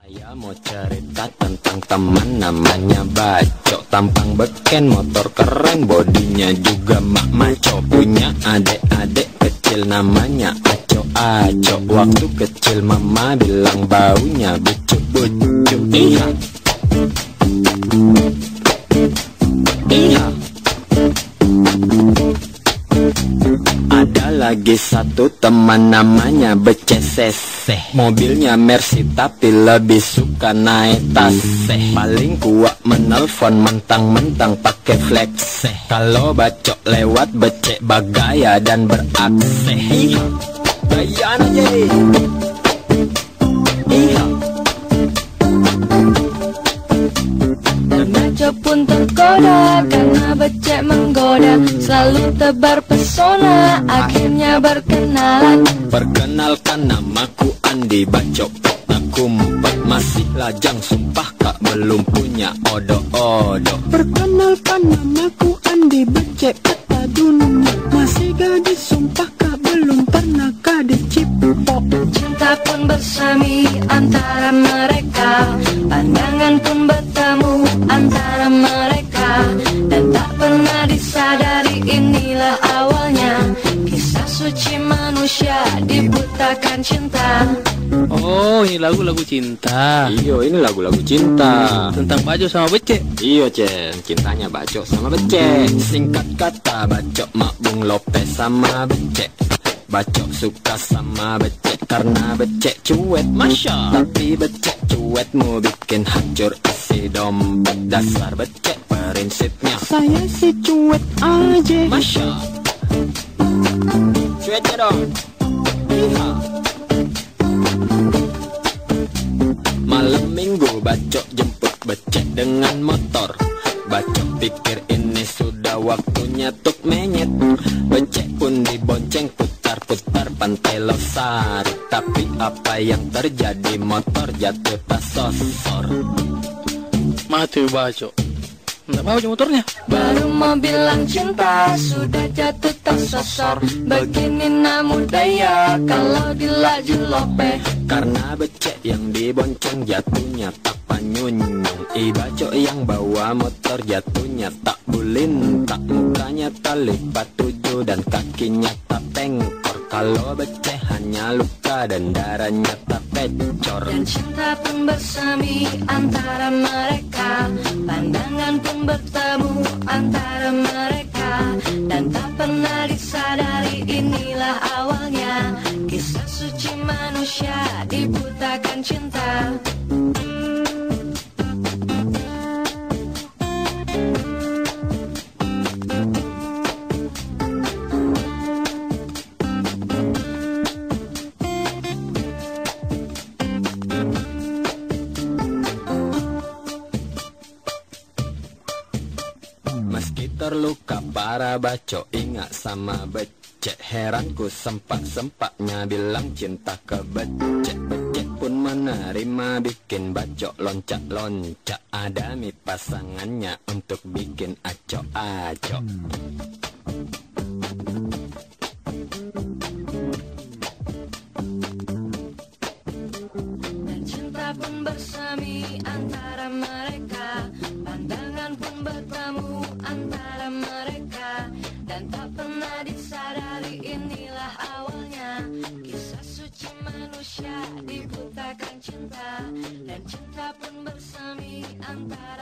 Saya mau cerita tentang teman namanya Baco. Tampang beken, motor keren, bodinya juga mak maco. Punya adik-adik kecil namanya Aco. Waktu kecil mama bilang baunya bucuk-bucuk. Iya. Ada lagi satu teman namanya Beceseseh. Mobilnya Mercy tapi lebih suka naik taseh. Paling kuat menelpon mentang-mentang pakai flex. Kalau bacok lewat becek bagaya dan berakseh. Iya, bayan aja. Iya. Baco pun tergoda karena becek menggoda, selalu tebar pesona, akhirnya berkenalan. Perkenalkan namaku Andi Bacok. Aku empat masih lajang, sumpah kak belum punya odo-odo. Perkenalkan namaku Andi Becek kata dunia, masih gadis sumpah kak belum pernah gadis cipok. Cinta pun bersemi antara mereka, pandangan pun bertemu antara mereka, dan tak pernah disadari inilah awalnya kisah suci manusia dibutakan cinta. Oh, ini lagu-lagu cinta. Iyo, ini lagu-lagu cinta Tentang Baco sama becek. Iyo Cen, cintanya Bacok sama becek. Singkat kata Bacok mak Bung Lopez sama becek. Bacok suka sama becek karena becek cuek, masya. Tapi becek cuek mau bikin hancur isi dompet. Dasar becek prinsipnya Saya sih cuek aja, masya. Cuek aja dong. Iya. Malam minggu Bacok jemput becek dengan motor. Bacok pikir ini sudah waktunya tuk menyet. Becek pun dibonceng putar-putar pantai Losari. Tapi apa yang terjadi, motor jatuh tas sosor. Mati Baco. Nggak mau aja motornya. Baru mau bilang cinta sudah jatuh tersosor. Begini namun daya kalau dilaju lope. Karena becek yang dibonceng jatuhnya tak panyunyung. Bacok yang bawa motor jatuhnya tak bulin. Tak mukanya tak lipat tujuh dan kakinya tak pengkor. Kalau becek hanya luka dan darahnya tak pecor. Dan cinta pun bersemi antara mereka, pandangan pun bertemu antara mereka, dan tak pernah disadari inilah awalnya kisah suci manusia dibutakan cinta. Meski terluka parah Bacok ingat sama becek. Heranku sempak-sempaknya bilang cinta ke becek. Becek pun menerima bikin Bacok loncat-loncat. Ada mi pasangannya untuk bikin acok-acok. Dan cinta pun bersemi antara mereka, pandangan pun bertemu antara mereka, dan tak pernah disadari inilah awalnya kisah suci manusia dibutakan cinta. Dan cinta pun bersemi antara